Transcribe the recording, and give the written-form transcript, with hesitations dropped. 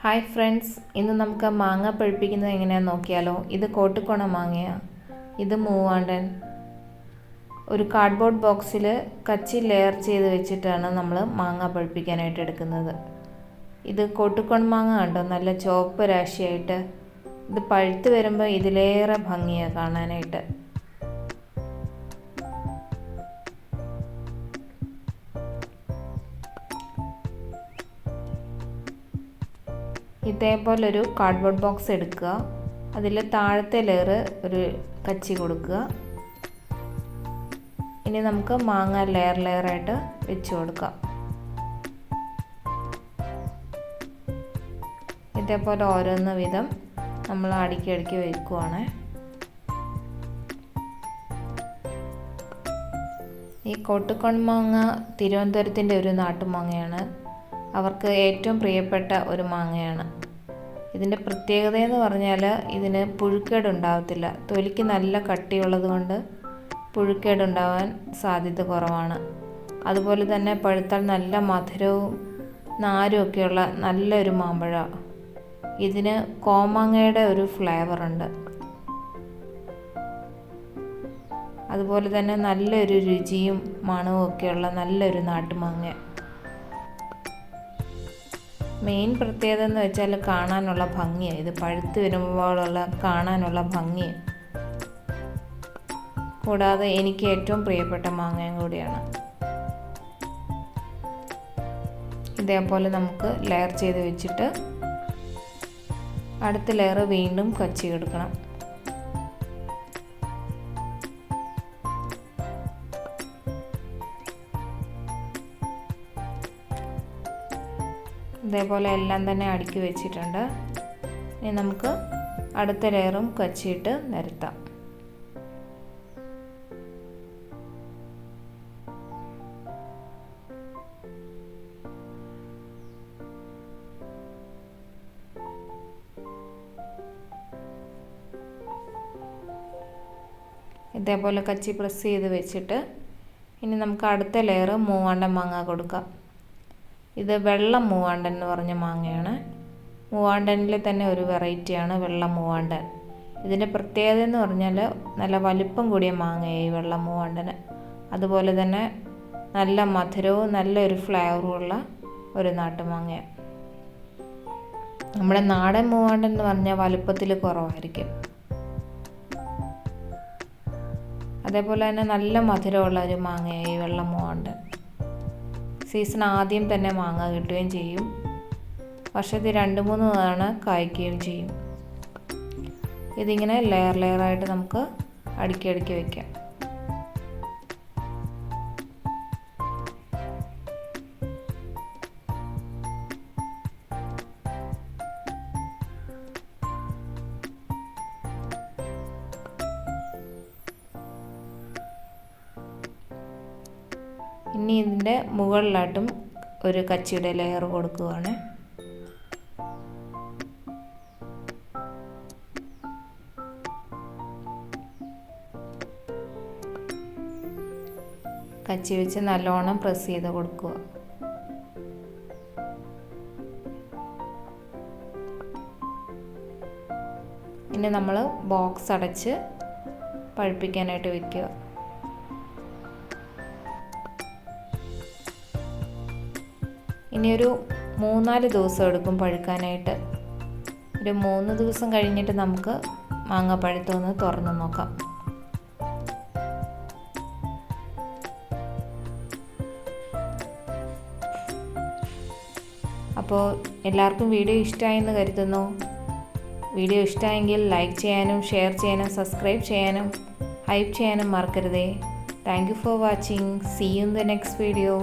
Hi friends, ഇന്ന് നമുക്ക് മാങ്ങ പഴുപ്പിക്കുന്നത് എങ്ങനെയാണെന്ന് നോക്കിയാലോ. ഇത് കോട്ടുകോണ മാങ്ങയാണ്. ഇത് മൂവാണ്ടൻ. ഒരു കാർഡ്ബോർഡ് ബോക്സിൽ കച്ചി ലെയർ ചെയ്ത് വെച്ചിട്ടാണ് നമ്മൾ മാങ്ങ പഴുപ്പിക്കാനായിട്ട് എടുക്കുന്നത്. ഇത് കോട്ടുകോൺ മാങ്ങ കണ്ടോ, നല്ല ചുവപ്പ് രാശിയായിട്ട്. ഇത് പഴുത്ത് വരുമ്പോൾ ഇതിലേറെ ഭംഗിയാണ് കാണാനായിട്ട്. ഇതേപോലൊരു കാർഡ്ബോർഡ് ബോക്സ് എടുക്കുക. അതിൽ താഴത്തെ ലെയർ ഒരു കച്ചി കൊടുക്കുക. ഇനി നമുക്ക് മാങ്ങ ലെയറായിട്ട് വെച്ച് കൊടുക്കാം. ഇതേപോലെ ഓരോന്ന് വീതം നമ്മൾ അടുക്കി വയ്ക്കുവാണ്. ഈ കോട്ടുകോൺ മാങ്ങ തിരുവനന്തപുരത്തിൻ്റെ ഒരു നാട്ടുമാങ്ങയാണ്. അവർക്ക് ഏറ്റവും പ്രിയപ്പെട്ട ഒരു മാങ്ങയാണ്. ഇതിൻ്റെ പ്രത്യേകത എന്ന് പറഞ്ഞാൽ ഇതിന് പുഴുക്കേടുണ്ടാവത്തില്ല. തൊലിക്ക് നല്ല കട്ടിയുള്ളത് കൊണ്ട് പുഴുക്കേടുണ്ടാവാൻ സാധ്യത കുറവാണ്. അതുപോലെ തന്നെ പഴുത്താൽ നല്ല മധുരവും നാരും ഒക്കെയുള്ള നല്ലൊരു മാമ്പഴമാണ്. ഇതിന് കോമാങ്ങയുടെ ഒരു ഫ്ലേവറുണ്ട്. അതുപോലെ തന്നെ നല്ലൊരു രുചിയും മണവും ഒക്കെയുള്ള നല്ലൊരു നാട്ടുമാങ്ങ. മെയിൻ പ്രത്യേകത എന്ന് വെച്ചാൽ കാണാനുള്ള ഭംഗിയാണ്. ഇത് പഴുത്ത് വരുമ്പോഴുള്ള കാണാനുള്ള ഭംഗി, കൂടാതെ എനിക്ക് ഏറ്റവും പ്രിയപ്പെട്ട മാങ്ങയും കൂടിയാണ്. ഇതേപോലെ നമുക്ക് ലെയർ ചെയ്ത് വെച്ചിട്ട് അടുത്ത ലെയർ വീണ്ടും കച്ചി എടുക്കണം. ഇതേപോലെ എല്ലാം തന്നെ അടുക്കി വെച്ചിട്ടുണ്ട്. ഇനി നമുക്ക് അടുത്ത ലെയറും കച്ചിയിട്ട് നിരത്താം. ഇതേപോലെ കച്ചി പ്രസ് ചെയ്ത് വെച്ചിട്ട് ഇനി നമുക്ക് അടുത്ത ലെയർ മൂവാണ്ടൻ മാങ്ങ കൊടുക്കാം. ഇത് വെള്ളം മൂവാണ്ടൻ എന്ന് പറഞ്ഞ മാങ്ങയാണ്. മൂവാണ്ടനിൽ തന്നെ ഒരു വെറൈറ്റിയാണ് വെള്ളം മൂവാണ്ടൻ. ഇതിൻ്റെ പ്രത്യേകത എന്ന് പറഞ്ഞാൽ നല്ല വലിപ്പം കൂടിയ മാങ്ങയായി വെള്ളം മൂവാണ്ടന്. അതുപോലെ തന്നെ നല്ല മധുരവും നല്ലൊരു ഫ്ലേവറും ഉള്ള ഒരു നാട്ടുമാങ്ങയാണ്. നമ്മുടെ നാടൻ മൂവാണ്ടൻ എന്ന് പറഞ്ഞാൽ വലുപ്പത്തിൽ കുറവായിരിക്കും. അതേപോലെ തന്നെ നല്ല മധുരമുള്ള ഒരു മാങ്ങയായി വെള്ളം മൂവാണ്ടൻ. സീസൺ ആദ്യം തന്നെ മാങ്ങ കിട്ടുകയും ചെയ്യും. വർഷത്തിൽ 2-3 തവണ കായ്ക്കുകയും ചെയ്യും. ഇതിങ്ങനെ ലെയറായിട്ട് നമുക്ക് അടുക്കി വയ്ക്കാം. ഇനി ഇതിൻ്റെ മുകളിലായിട്ടും ഒരു കച്ചിയുടെ ലെയർ കൊടുക്കുകയാണ്. കച്ചി വെച്ച് നല്ലോണം പ്രസ് ചെയ്ത് കൊടുക്കുക. ഇനി നമ്മൾ ബോക്സ് അടച്ച് പഴുപ്പിക്കാനായിട്ട് വയ്ക്കുക. ഇനിയൊരു 3-4 ദിവസം എടുക്കും പഴുക്കാനായിട്ട്. ഒരു 3 ദിവസം കഴിഞ്ഞിട്ട് നമുക്ക് മാങ്ങ പഴുത്തൊന്ന് തുറന്ന് നോക്കാം. അപ്പോൾ എല്ലാവർക്കും വീഡിയോ ഇഷ്ടമായെന്ന് കരുതുന്നു. വീഡിയോ ഇഷ്ടമായെങ്കിൽ ലൈക്ക് ചെയ്യാനും ഷെയർ ചെയ്യാനും സബ്സ്ക്രൈബ് ചെയ്യാനും ഹൈപ്പ് ചെയ്യാനും മറക്കരുതേ. Thank you for watching. See you in the next video.